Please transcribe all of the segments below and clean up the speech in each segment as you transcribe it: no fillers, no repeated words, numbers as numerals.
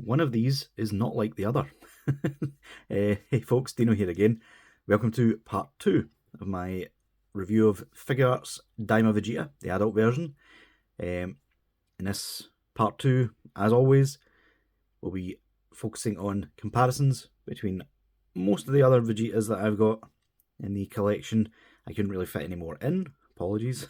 one of these is not like the other. Hey folks, Deano here again. Welcome to part 2 of my review of Figuarts Daima Vegeta, the adult version. In this part 2, as always, we'll be focusing on comparisons between most of the other Vegetas that I've got in the collection. I couldn't really fit any more in, apologies.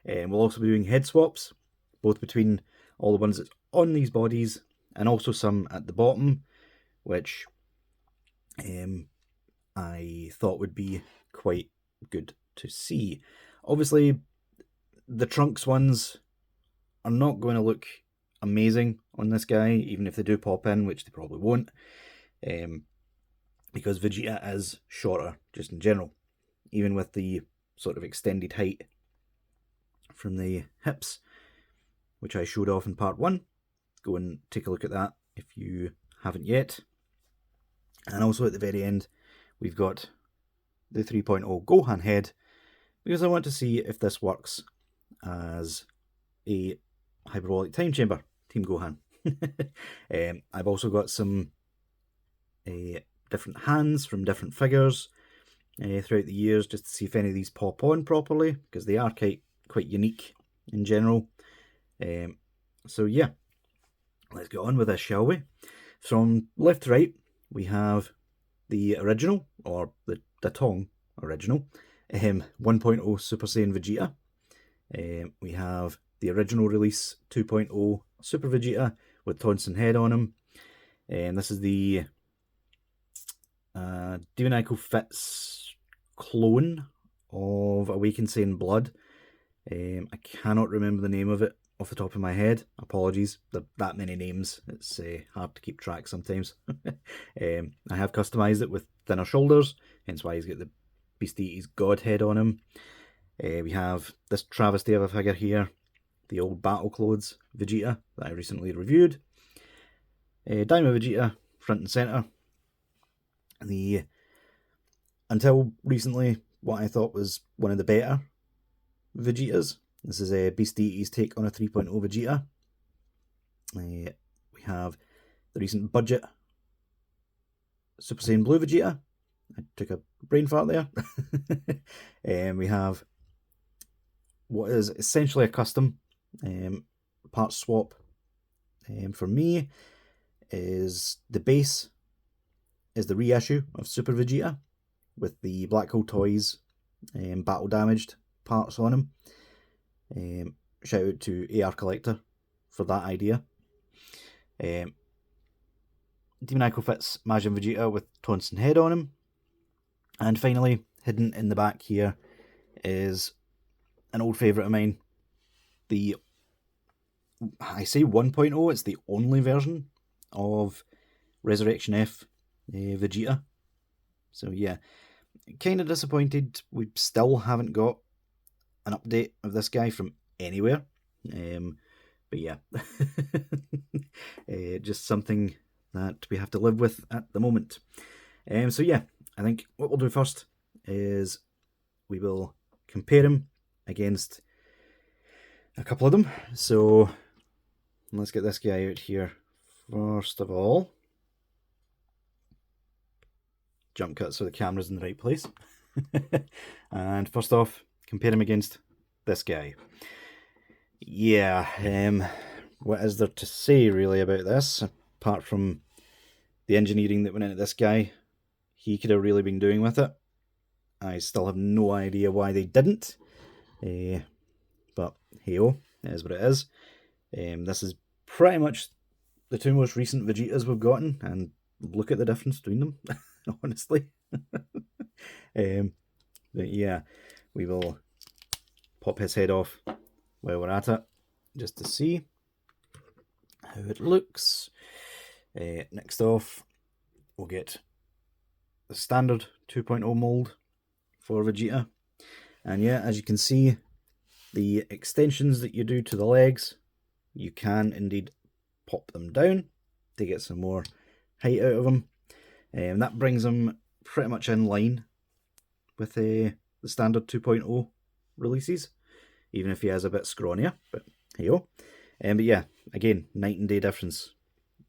We'll also be doing head swaps, both between all the ones that's on these bodies and also some at the bottom, which I thought would be quite good to see. Obviously, the Trunks ones are not going to look amazing on this guy, even if they do pop in, which they probably won't, because Vegeta is shorter, just in general, even with the sort of extended height from the hips, which I showed off in part 1. Go and take a look at that if you haven't yet. And also at the very end, we've got the 3.0 Gohan head, because I want to see if this works as a hyperbolic time chamber, Team Gohan. I've also got some different hands from different figures throughout the years, just to see if any of these pop on properly, because they are quite unique in general. So yeah, let's get on with this, shall we? From left to right, we have the original, or the Datong original, 1.0 Super Saiyan Vegeta. We have the original release 2.0 Super Vegeta with Tonson head on him. This is the Deano Fits clone of Awakened Saiyan Blood. I cannot remember the name of it off the top of my head. Apologies, there are that many names. It's hard to keep track sometimes. I have customized it with thinner shoulders, hence why he's got the Beast Deity's God head on him. We have this travesty of a figure here, the old Battle Clothes Vegeta that I recently reviewed. Daima Vegeta, front and centre. Until recently, what I thought was one of the better Vegetas. This is a Beast Deity's take on a 3.0 Vegeta. We have the recent budget Super Saiyan Blue Vegeta. I took a brain fart there. We have what is essentially a custom part swap. For me, is the base is the reissue of Super Vegeta with the Black Hole Toys battle damaged parts on him. Shout out to AR Collector for that idea. Deano Fits Majin Vegeta with Tonson head on him. And finally, hidden in the back here is an old favourite of mine. I say 1.0, it's the only version of Resurrection F Vegeta. So yeah, kind of disappointed we still haven't got an update of this guy from anywhere. But yeah, just something that we have to live with at the moment. So yeah, I think what we'll do first is we will compare him against a couple of them. So let's get this guy out here first of all. Jump cut so the camera's in the right place. And first off, compare him against this guy. Yeah, what is there to say really about this, apart from the engineering that went into this guy? He could have really been doing with it. I still have no idea why they didn't. But hey-oh, it is what it is. This is pretty much the two most recent Vegetas we've gotten, and look at the difference between them, honestly. But yeah, we will pop his head off while we're at it, just to see how it looks. Next off, we'll get the standard 2.0 mold for Vegeta. And yeah, as you can see, the extensions that you do to the legs, you can indeed pop them down to get some more height out of them. And that brings them pretty much in line with the standard 2.0 releases, even if he is a bit scrawnier, but hey-oh. But yeah, again, night and day difference.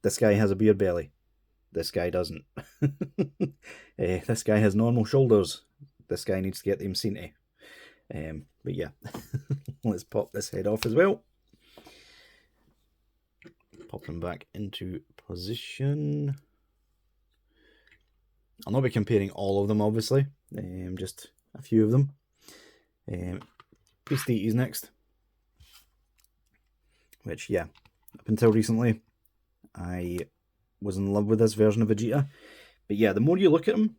this guy has a beer belly. This guy doesn't. This guy has normal shoulders. This guy needs to get them seen. But yeah, let's pop this head off as well. Pop them back into position. I'll not be comparing all of them, obviously. Just a few of them. Beasties next. Which, yeah, up until recently, I was in love with this version of Vegeta. But yeah, the more you look at him,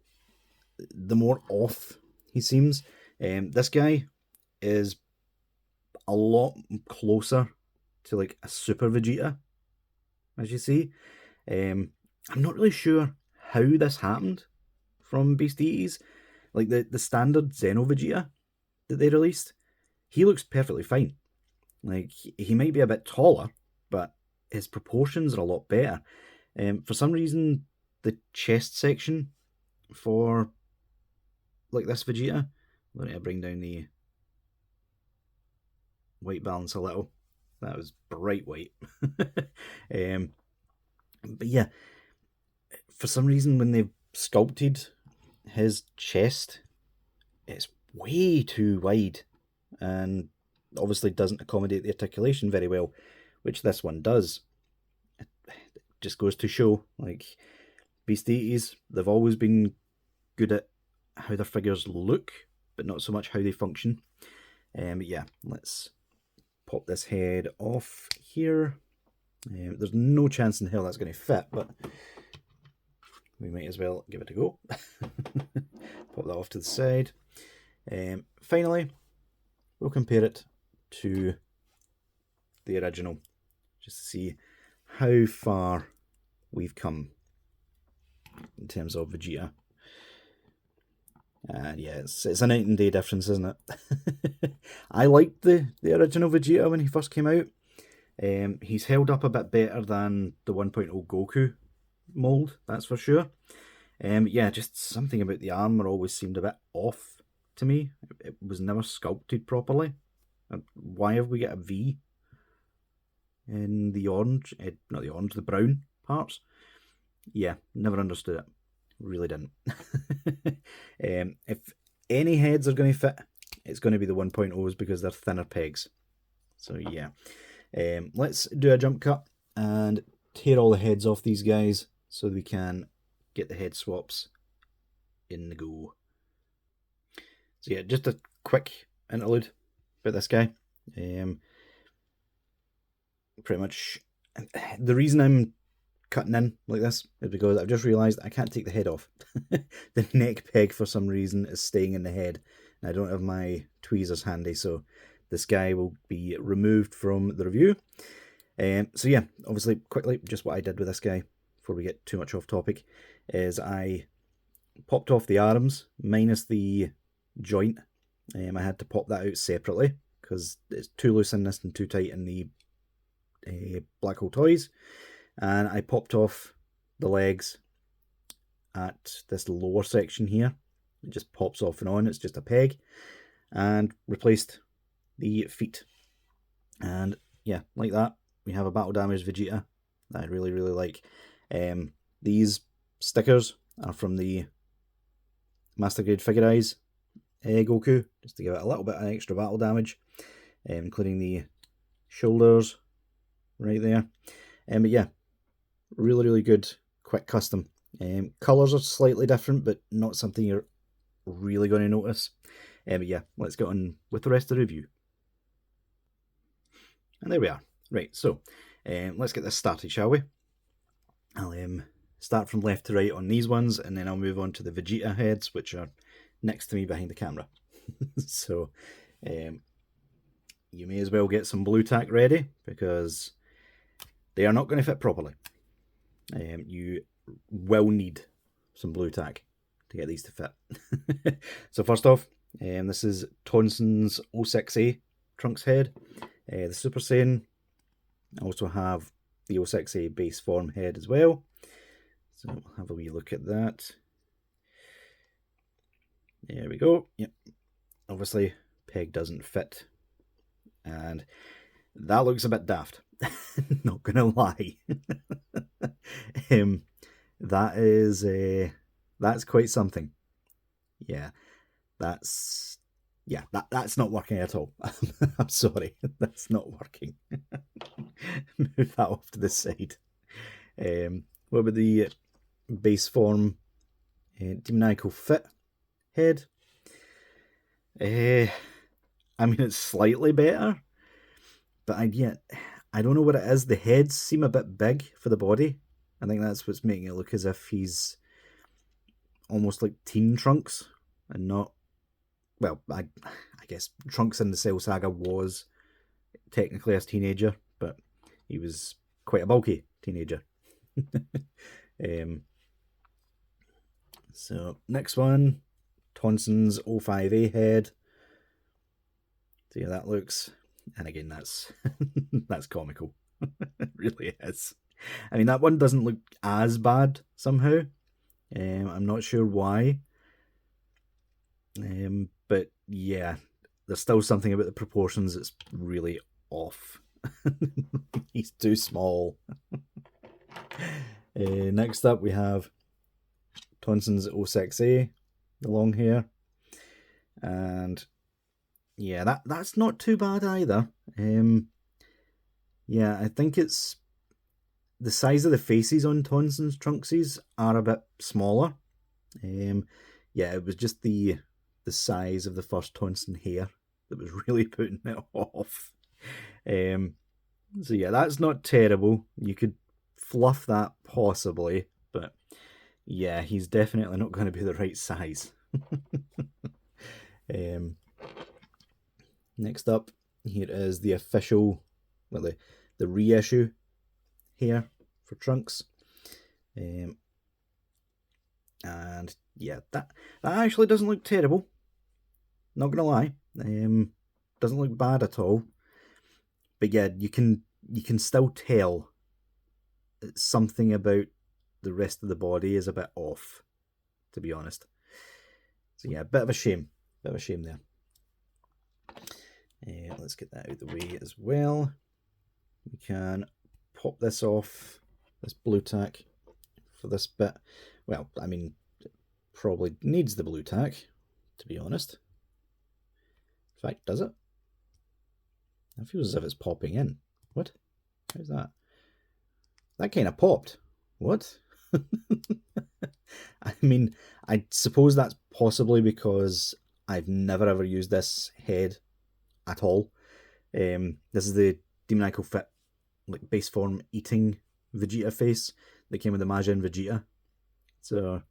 the more off he seems. This guy is a lot closer to like a Super Vegeta, as you see. I'm not really sure how this happened from Beasties. Like the standard Xeno Vegeta that they released, he looks perfectly fine. Like, he might be a bit taller, but his proportions are a lot better. For some reason, the chest section for like this Vegeta, let me bring down the white balance a little. That was bright white. But yeah, for some reason when they've sculpted his chest, it's way too wide and obviously doesn't accommodate the articulation very well, which this one does. It just goes to show, like, Beasties, they've always been good at how their figures look, but not so much how they function. But yeah, let's pop this head off here. There's no chance in hell that's going to fit, but we might as well give it a go. Pop that off to the side. Finally, we'll compare it to the original, just to see how far we've come in terms of Vegeta. And yeah, it's a night and day difference, isn't it? I liked the original Vegeta when he first came out. He's held up a bit better than the 1.0 Goku mold, that's for sure. Yeah, just something about the armor always seemed a bit off to me. It was never sculpted properly. Why have we got a V in the orange, not the orange, the brown parts? Yeah, never understood it. Really didn't. If any heads are going to fit, it's going to be the 1.0s because they're thinner pegs. So yeah, let's do a jump cut and tear all the heads off these guys so we can get the head swaps in the go. So yeah, just a quick interlude about this guy. Pretty much the reason I'm cutting in like this is because I've just realised I can't take the head off. The neck peg for some reason is staying in the head, and I don't have my tweezers handy, so this guy will be removed from the review. So yeah, obviously quickly, just what I did with this guy before we get too much off topic is I popped off the arms minus the joint. I had to pop that out separately because it's too loose in this and too tight in the Black Hole Toys. And I popped off the legs at this lower section here. It just pops off and on, it's just a peg. And replaced the feet. And yeah, like that, we have a battle damaged Vegeta that I really, really like. These stickers are from the Master Grade Figuarts Goku, just to give it a little bit of extra battle damage, including the shoulders right there. But yeah, really, really good quick custom. Colours are slightly different, but not something you're really going to notice. But yeah, let's get on with the rest of the review. And there we are. Right, so let's get this started, shall we? I'll start from left to right on these ones, and then I'll move on to the Vegeta heads, which are next to me behind the camera. So you may as well get some blue tack ready, because they are not going to fit properly. You will need some blue tack to get these to fit. So first off, this is Tonson's 06A Trunks head. The Super Saiyan. I also have the 06A base form head as well. So we'll have a wee look at that. There we go. Yep. Obviously, peg doesn't fit. And that looks a bit daft. Not gonna lie. That is that's quite something. Yeah, that's that's not working at all. I'm sorry, that's not working. Move that off to the side. What about the base form demoniacal fit head? I mean, it's slightly better, but I don't know what it is. The heads seem a bit big for the body. I think that's what's making it look as if he's almost like Teen Trunks and not. Well, I guess Trunks in the Cell Saga was technically a teenager, but he was quite a bulky teenager. So next one, Tonson's 05A head. See how that looks, and again that's that's comical. It really is. I mean, that one doesn't look as bad somehow. I'm not sure why. But yeah, there's still something about the proportions that's really off. He's too small. Next up, we have Tonson's 06A, the long hair. And yeah, that's not too bad either. Yeah, I think it's the size of the faces on Tonson's Trunksies are a bit smaller. Yeah, it was just the size of the first Tonson hair that was really putting it off. So yeah, that's not terrible. You could fluff that possibly, but yeah, he's definitely not going to be the right size. Next up, here is the official, well, the reissue here for Trunks. And yeah, that actually doesn't look terrible. Not gonna lie, doesn't look bad at all. But yeah, you can still tell that something about the rest of the body is a bit off, to be honest. So yeah, bit of a shame there. Let's get that out of the way as well. We can pop this off, this blue tack for this bit. Well, I mean, it probably needs the blue tack, to be honest. In fact, does it? It feels as if it's popping in. What? How's that? That kind of popped. What? I mean, I suppose that's possibly because I've never ever used this head at all. This is the demoniacal fit, like base form eating Vegeta face that came with the Majin Vegeta. So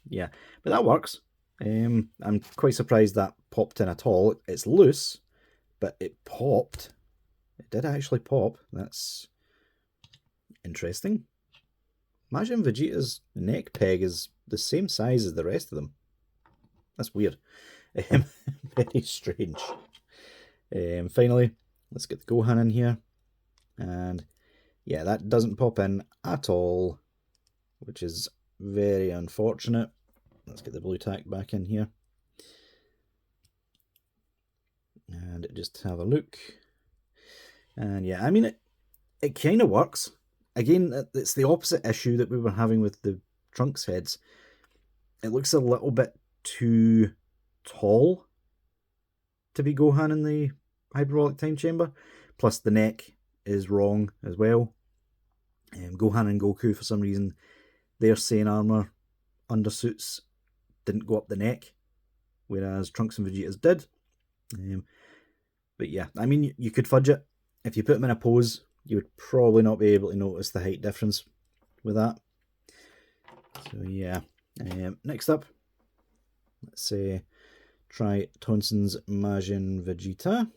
yeah, but that works. I'm quite surprised that popped in at all. It's loose, but it popped. It did actually pop. That's interesting. Majin Vegeta's neck peg is the same size as the rest of them. That's weird. Very strange. Finally, let's get the Gohan in here. And yeah, that doesn't pop in at all, which is very unfortunate. Let's get the blue tack back in here. And just have a look. And yeah, I mean, it kind of works. Again, it's the opposite issue that we were having with the Trunks heads. It looks a little bit too tall to be Gohan in the hyperbolic time chamber. Plus, the neck is wrong as well. Gohan and Goku, for some reason, their Saiyan armor undersuits didn't go up the neck, whereas Trunks and Vegeta's did. But yeah, I mean, you could fudge it. If you put them in a pose, you would probably not be able to notice the height difference with that. So yeah, next up, let's say try Tonson's Majin Vegeta.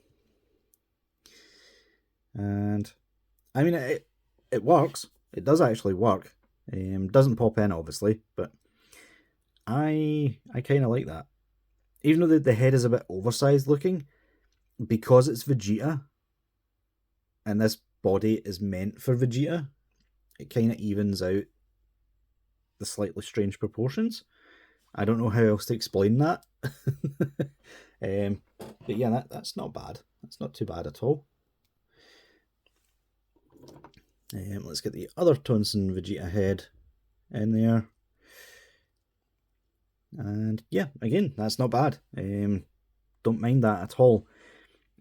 And I mean, it works. It does actually work. Doesn't pop in, obviously, but I kind of like that. Even though the head is a bit oversized looking, because it's Vegeta, and this body is meant for Vegeta, it kind of evens out the slightly strange proportions. I don't know how else to explain that. But yeah, that's not bad. That's not too bad at all. Let's get the other Tonson Vegeta head in there. And yeah, again, that's not bad. Don't mind that at all.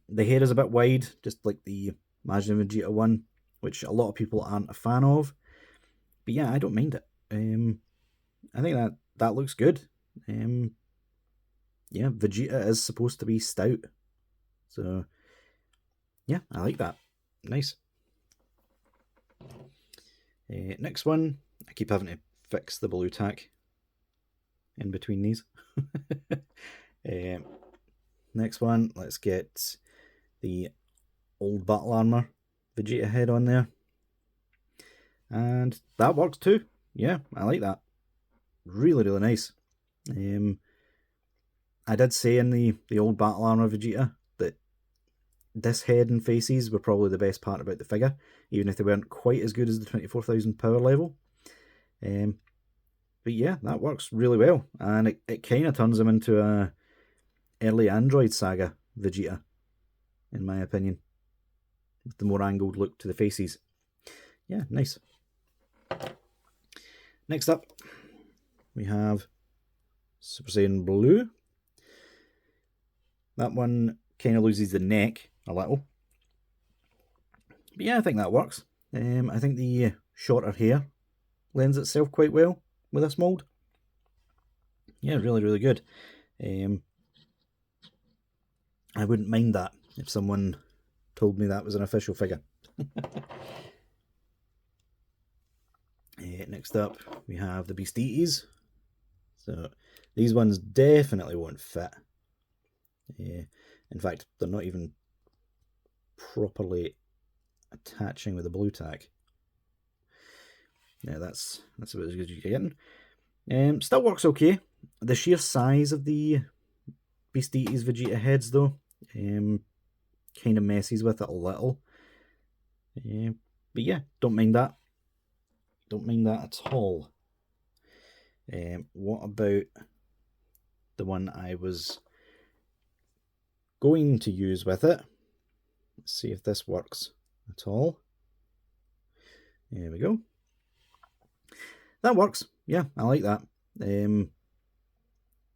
The hair is a bit wide, just like the Majin and Vegeta one, which a lot of people aren't a fan of. But yeah, I don't mind it. I think that looks good. Yeah, Vegeta is supposed to be stout. So yeah, I like that. Nice. Next one, I keep having to fix the blue tack in between these. Next one, let's get the old battle armor Vegeta head on there. And that works too. Yeah, I like that. Really, really nice. I did say in the old battle armor Vegeta that this head and faces were probably the best part about the figure, even if they weren't quite as good as the 24,000 power level. But yeah, that works really well, and it kind of turns him into a early Android Saga Vegeta, in my opinion, with the more angled look to the faces. Yeah, nice. Next up, we have Super Saiyan Blue. That one kind of loses the neck a little. But yeah, I think that works. I think the shorter hair lends itself quite well with this mould. Yeah, really, really good. I wouldn't mind that if someone told me that was an official figure. Next up, we have the Beasties. So these ones definitely won't fit. In fact, they're not even properly attaching with the blue tack. Yeah, that's about as good as you can get. Still works okay. The sheer size of the Beasties Vegeta heads, though, kind of messes with it a little. But yeah, don't mind that. Don't mind that at all. What about the one I was going to use with it? Let's see if this works at all. There we go. That works. Yeah, I like that.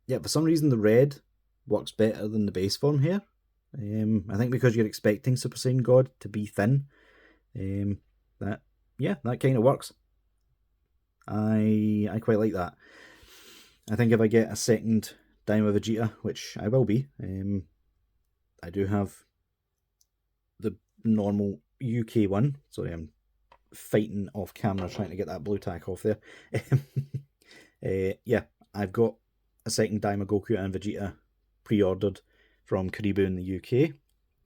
Yeah, for some reason the red works better than the base form here. I think because you're expecting Super Saiyan God to be thin. That kind of works. I quite like that. I think if I get a second Daima Vegeta, which I will be, I do have the normal UK one. Sorry, I'm fighting off camera trying to get that blue tack off there. Yeah, I've got a second Daima Goku and Vegeta pre-ordered from Karibo in the UK.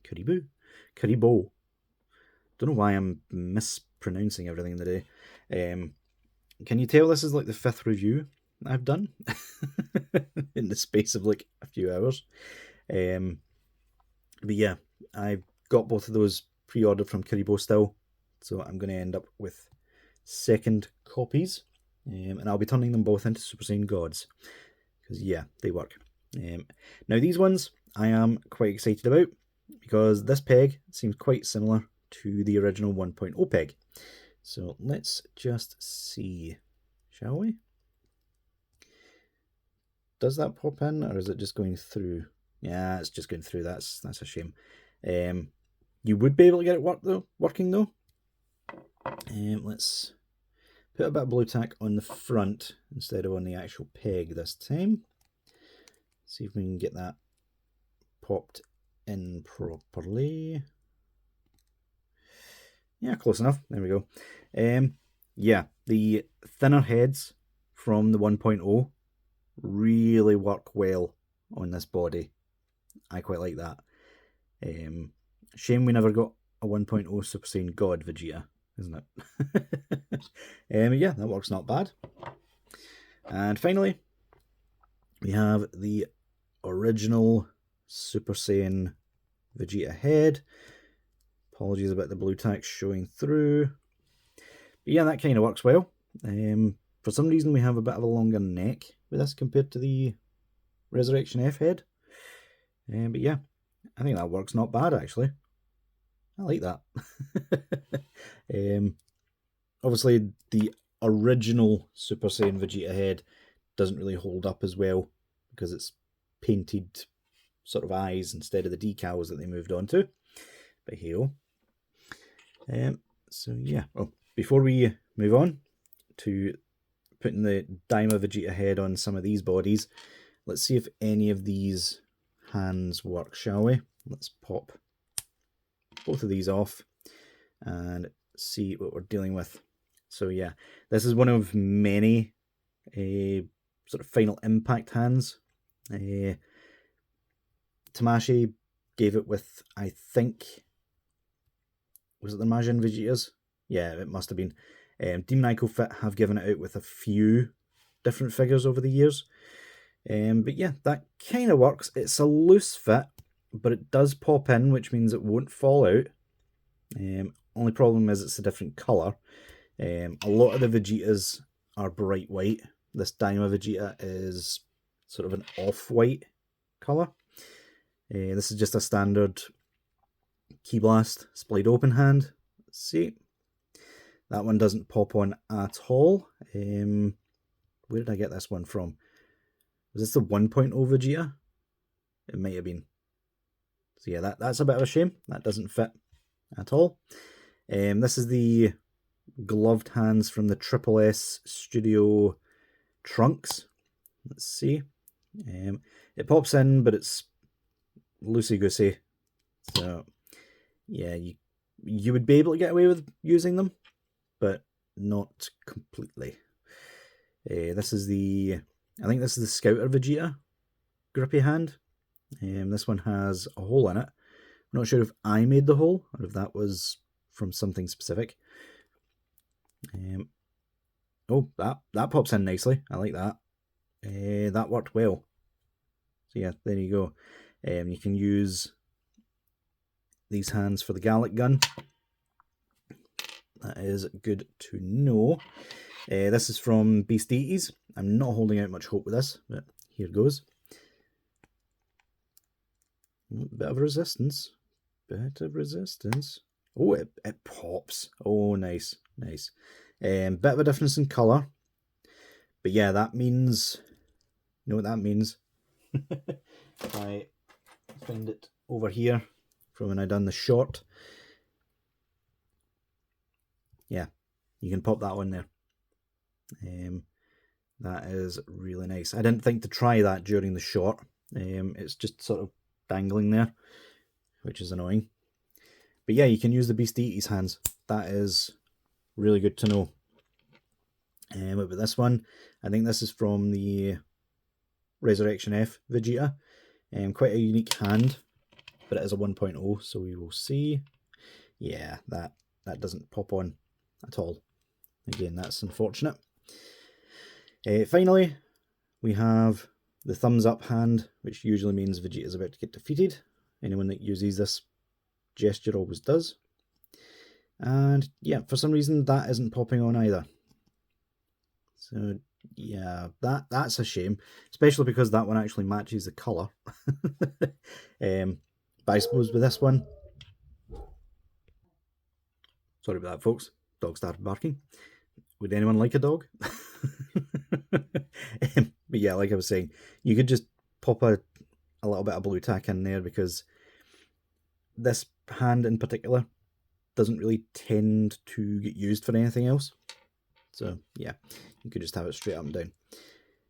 Karibo. Don't know why I'm mispronouncing everything today. Can you tell this is like the 5th review I've done in the space of like a few hours? But yeah, I've got both of those pre-ordered from Karibo still, so I'm going to end up with second copies, and I'll be turning them both into Super Saiyan Gods, because yeah, they work. Now these ones I am quite excited about, because this peg seems quite similar to the original 1.0 peg. So let's just see, shall we? Does that pop in, or is it just going through? Yeah, it's just going through. That's a shame. You would be able to get it working though. Let's put a bit of blue tack on the front instead of on the actual peg this time. See if we can get that popped in properly. Yeah, close enough. There we go. Yeah, the thinner heads from the 1.0 really work well on this body. I quite like that. Shame we never got a 1.0 Super Saiyan God Vegeta, isn't it? Yeah, that works not bad. And finally, we have the original Super Saiyan Vegeta head. Apologies about the blue tack showing through. But yeah, that kind of works well. For some reason, we have a bit of a longer neck with this compared to the Resurrection F head. But yeah, I think that works not bad, actually. I like that. Obviously, the original Super Saiyan Vegeta head doesn't really hold up as well because it's painted sort of eyes instead of the decals that they moved on to. But hey-oh. So yeah, before we move on to putting the Daima Vegeta head on some of these bodies, let's see if any of these hands work, shall we? Let's pop both of these off and see what we're dealing with. So yeah, this is one of many sort of final impact hands. Tamashii gave it with, I think, was it the Majin Vegetas? Yeah, it must have been. Demon Ico Fit have given it out with a few different figures over the years. But yeah, that kind of works. It's a loose fit, but it does pop in, which means it won't fall out. Only problem is it's a different colour. A lot of the Vegetas are bright white. This Daima Vegeta is sort of an off-white colour. This is just a standard Ki Blast splayed open hand. Let's see. That one doesn't pop on at all. Where did I get this one from? Was this the 1.0 Vegeta? It might have been. So yeah, that's a bit of a shame. That doesn't fit at all. This is the gloved hands from the Triple S Studio Trunks. Let's see. It pops in, but it's loosey-goosey. So yeah, you would be able to get away with using them, but not completely. This is I think this is the Scouter Vegeta grippy hand. This one has a hole in it. I'm not sure if I made the hole or if that was from something specific. Oh, that pops in nicely. I like that. That worked well. So yeah, there you go. You can use these hands for the Gallic gun. That is good to know. This is from Beast Deities. I'm not holding out much hope with this, but here goes. Bit of resistance. Bit of resistance. Oh, it pops. Oh, nice. Nice. Bit of a difference in colour. But yeah, that means... You know what that means? If I find it over here from when I done the short. Yeah, you can pop that one there. That is really nice. I didn't think to try that during the shot. It's just sort of dangling there, which is annoying. But yeah, you can use the Beast Deities hands. That is really good to know. What about this one? I think this is from the Resurrection F Vegeta. Quite a unique hand, but it is a 1.0, so we will see. Yeah, that doesn't pop on at all. Again, that's unfortunate. Finally, we have the thumbs up hand, which usually means Vegeta is about to get defeated. Anyone that uses this gesture always does. And yeah, for some reason that isn't popping on either. So yeah, that's a shame, especially because that one actually matches the colour. But I suppose with this one, sorry about that, folks. Dog started barking. Would anyone like a dog? But yeah, like I was saying, you could just pop a little bit of blue tack in there because this hand in particular doesn't really tend to get used for anything else. So yeah, you could just have it straight up and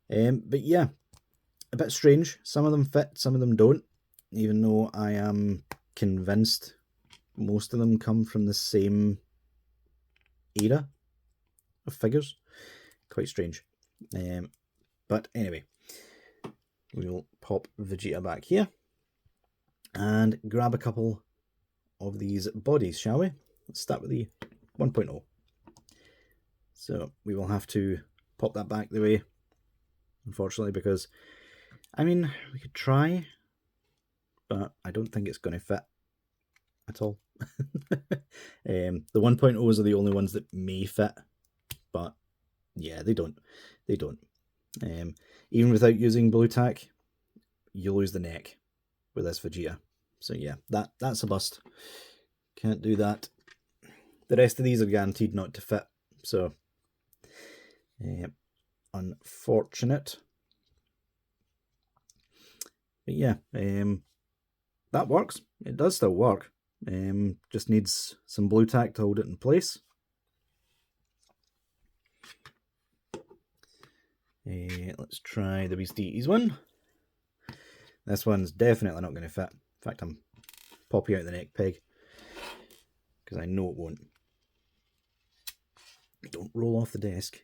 down. But yeah, a bit strange. Some of them fit, some of them don't, even though I am convinced most of them come from the same era of figures. Quite strange. But anyway, we will pop Vegeta back here and grab a couple of these bodies, shall we? Let's start with the 1.0. So we will have to pop that back the way, unfortunately, because, I mean, we could try, but I don't think it's going to fit at all. The 1.0s are the only ones that may fit, but yeah, they don't. They don't. Even without using blue tack, you lose the neck with this Vegeta. So yeah, that's a bust. Can't do that. The rest of these are guaranteed not to fit. So Unfortunate. But yeah, that works. It does still work. Just needs some blue tack to hold it in place. Let's try the Beasties one. This one's definitely not going to fit. In fact, I'm popping out the neck peg because I know it won't. Don't roll off the desk.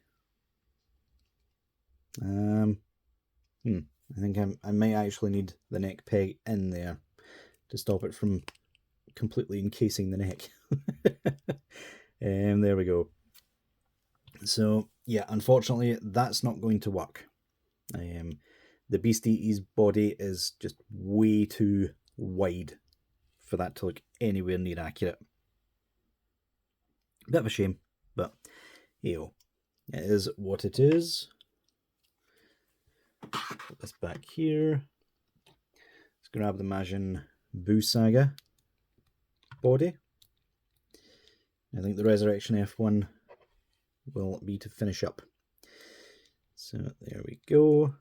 I think I might actually need the neck peg in there to stop it from completely encasing the neck. There we go. So yeah, unfortunately that's not going to work. The Beastie's body is just way too wide for that to look anywhere near accurate. Bit of a shame, but yo, it is what it is. Put this back here. Let's grab the Majin Buu Saga body. I think the Resurrection F1 will be to finish up. So there we go.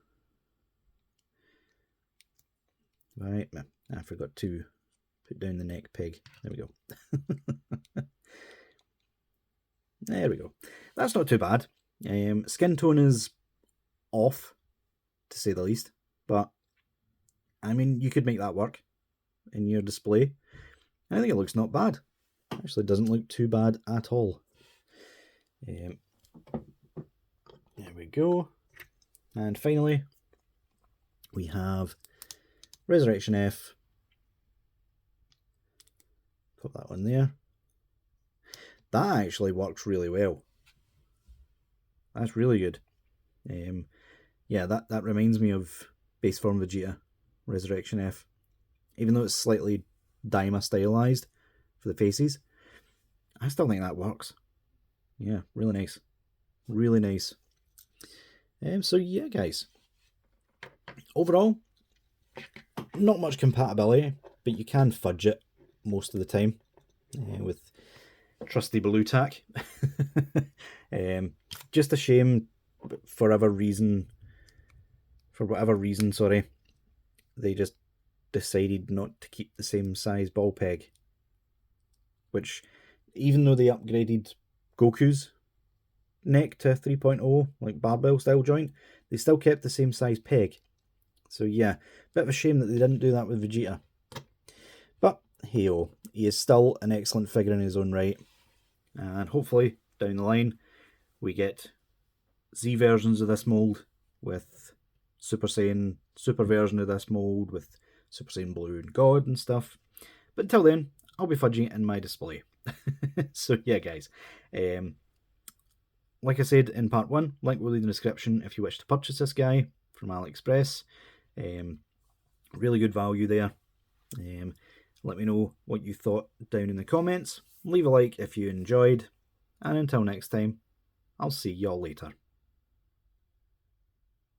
Right, I forgot to put down the neck peg. There we go. There we go. That's not too bad. Skin tone is off, to say the least, but I mean, you could make that work in your display. I think it looks not bad. Actually, doesn't look too bad at all. There we go. And finally, we have Resurrection F. Put that one there. That actually works really well. That's really good. Yeah, that reminds me of base form Vegeta, Resurrection F. Even though it's slightly Daima stylized for the faces, I still think that works. Yeah, really nice. Really nice. So yeah, guys. Overall, not much compatibility, but you can fudge it most of the time with trusty blue tack. Just a shame for whatever reason, sorry, they just decided not to keep the same size ball peg. Which, even though they upgraded Goku's neck to 3.0, like barbell style joint, they still kept the same size peg. So yeah, bit of a shame that they didn't do that with Vegeta. But hey-oh, he is still an excellent figure in his own right. And hopefully, down the line, we get Z versions of this mold with Super Saiyan, Super version of this mold with Super Saiyan Blue and God and stuff. But until then, I'll be fudging it in my display. So yeah, guys. Like I said in part 1, link will be in the description if you wish to purchase this guy from AliExpress. Really good value there. Let me know what you thought down in the comments. Leave a like if you enjoyed. And until next time, I'll see y'all later.